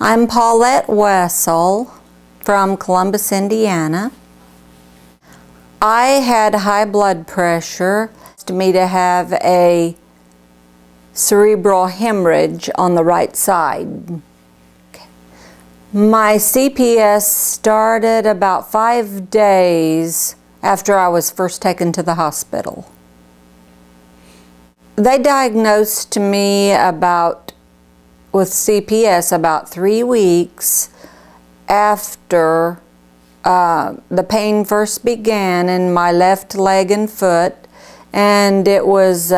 I'm Paulette W from Columbus, Indiana. I had high blood pressure, to me to have a cerebral hemorrhage on the right side. My CPS started about 5 days after I was first taken to the hospital. They diagnosed me with CPS about 3 weeks after the pain first began in my left leg and foot, and it was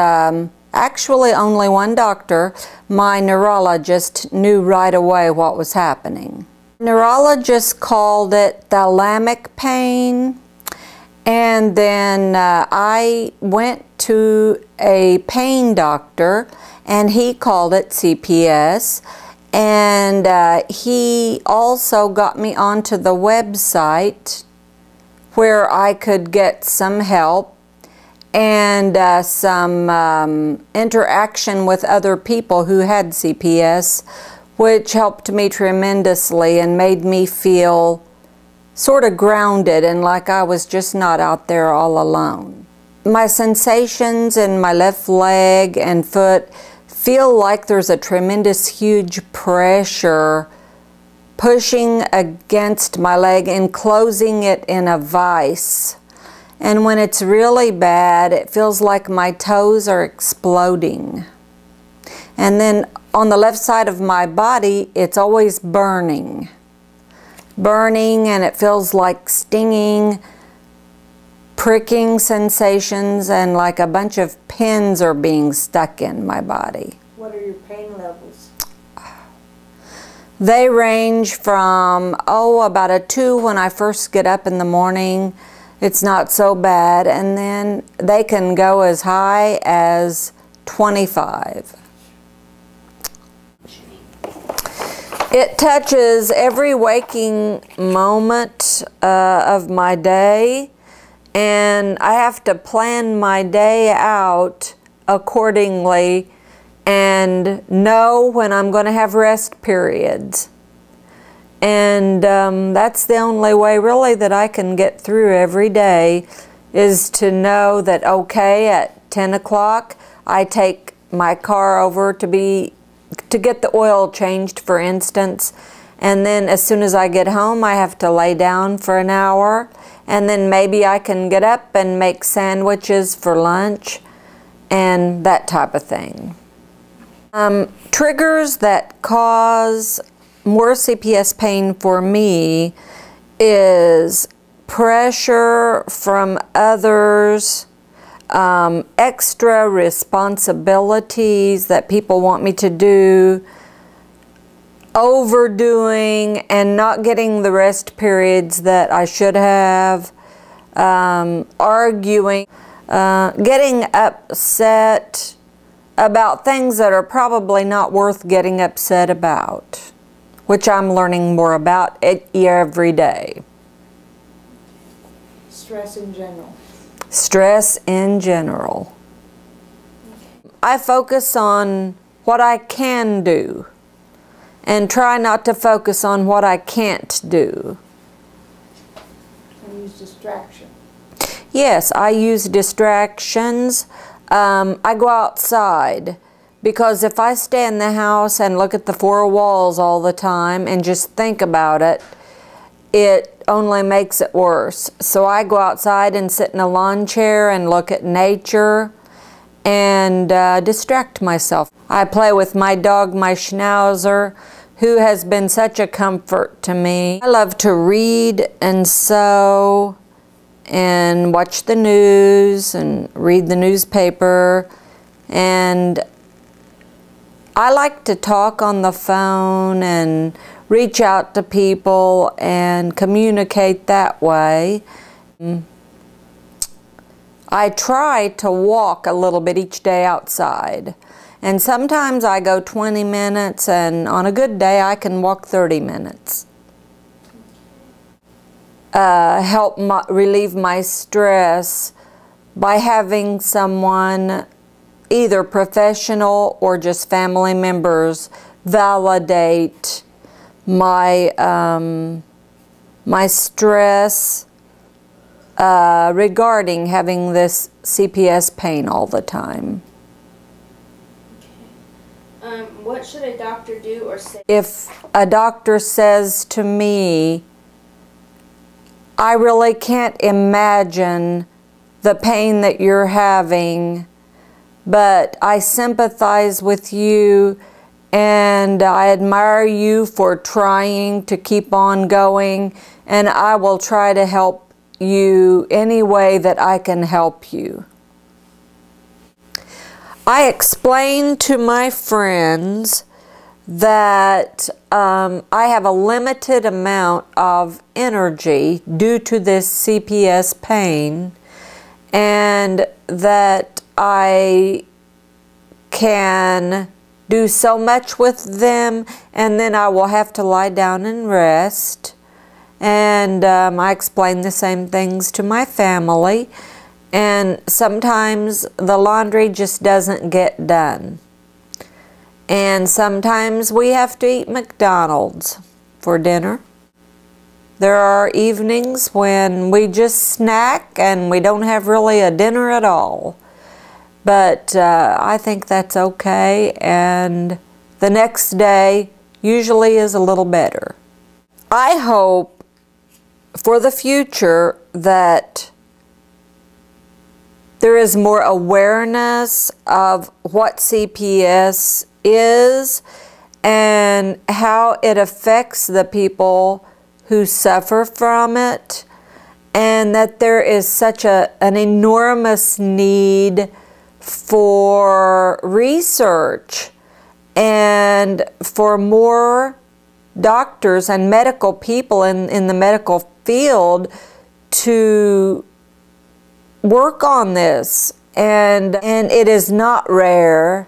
actually only one doctor. My neurologist knew right away what was happening. Neurologist called it thalamic pain, and then I went to a pain doctor and he called it CPS, and he also got me onto the website where I could get some help and some interaction with other people who had CPS, which helped me tremendously and made me feel sort of grounded and like I was just not out there all alone. My sensations in my left leg and foot feel like there's a tremendous huge pressure pushing against my leg and closing it in a vice. And when it's really bad, it feels like my toes are exploding. And then on the left side of my body, it's always burning. Burning, and it feels like stinging, pricking sensations, and like a bunch of pins are being stuck in my body. What are your pain levels? They range from, about a 2 when I first get up in the morning. It's not so bad, and then they can go as high as 25. It touches every waking moment of my day, and I have to plan my day out accordingly and know when I'm going to have rest periods. And that's the only way really that I can get through every day, is to know that, okay, at 10 o'clock I take my car over to get the oil changed, for instance, and then as soon as I get home I have to lay down for an hour, and then maybe I can get up and make sandwiches for lunch and that type of thing. Triggers that cause more CPS pain for me is pressure from others, extra responsibilities that people want me to do, overdoing and not getting the rest periods that I should have, arguing, getting upset about things that are probably not worth getting upset about, which I'm learning more about every day. Stress in general. Stress in general. Okay. I focus on what I can do and try not to focus on what I can't do. And use distraction. Yes, I use distractions. I go outside, because if I stay in the house and look at the four walls all the time and just think about it, it only makes it worse. So I go outside and sit in a lawn chair and look at nature and distract myself. I play with my dog, my Schnauzer, who has been such a comfort to me. I love to read and sew and watch the news and read the newspaper, and I like to talk on the phone and reach out to people and communicate that way. I try to walk a little bit each day outside, and sometimes I go 20 minutes, and on a good day I can walk 30 minutes. Help relieve my stress by having someone, either professional or just family members, validate my my stress regarding having this CPS pain all the time. Okay. What should a doctor do or say? If a doctor says to me, I really can't imagine the pain that you're having, but I sympathize with you and I admire you for trying to keep on going, and I will try to help you any way that I can help you. I explained to my friends that I have a limited amount of energy due to this CPS pain, and that I can do so much with them and then I will have to lie down and rest. And I explain the same things to my family, and sometimes the laundry just doesn't get done. And sometimes we have to eat McDonald's for dinner. There are evenings when we just snack and we don't have really a dinner at all. But I think that's okay, and the next day usually is a little better. I hope for the future that there is more awareness of what CPS is and how it affects the people who suffer from it, and that there is such an enormous need for research and for more doctors and medical people in the medical field to work on this. And it is not rare,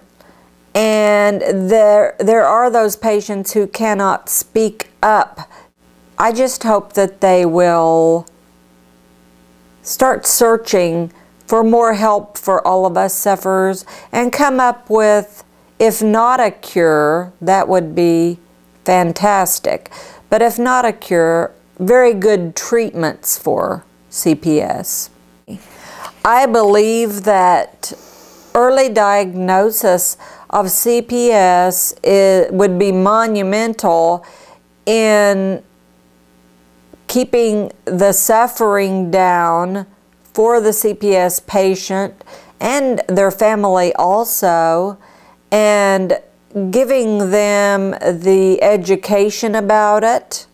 and there are those patients who cannot speak up. I just hope that they will start searching for more help for all of us sufferers and come up with, if not a cure, that would be fantastic, but if not a cure, very good treatments for CPS. I believe that early diagnosis of CPS would be monumental in keeping the suffering down for the CPS patient and their family also, and giving them the education about it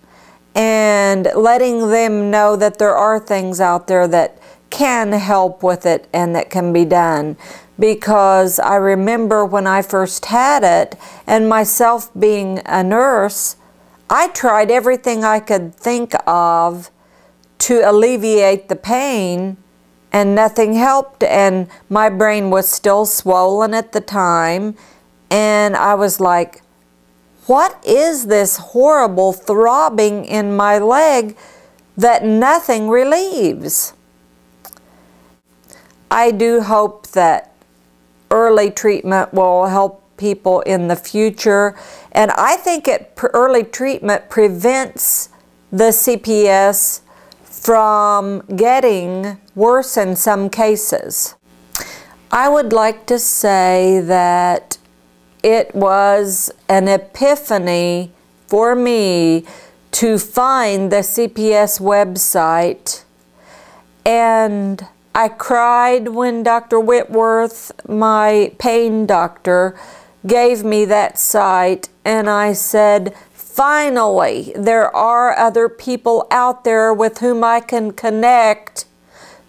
and letting them know that there are things out there that can help with it and that can be done. Because I remember when I first had it, and myself being a nurse, I tried everything I could think of to alleviate the pain, and nothing helped, and my brain was still swollen at the time, and I was like, what is this horrible throbbing in my leg that nothing relieves? I do hope that early treatment will help people in the future, and I think early treatment prevents the CPS from getting worse in some cases. I would like to say that it was an epiphany for me to find the CPS website, and I cried when Dr. Whitworth, my pain doctor, gave me that site, and I said, finally, there are other people out there with whom I can connect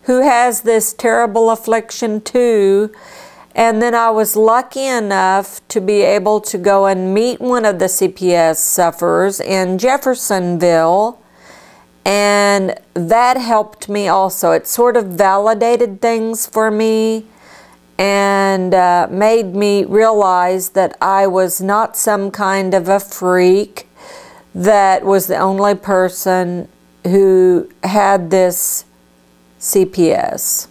who has this terrible affliction too. And then I was lucky enough to be able to go and meet one of the CPS sufferers in Jeffersonville, and that helped me also. It sort of validated things for me and made me realize that I was not some kind of a freak that was the only person who had this CPS.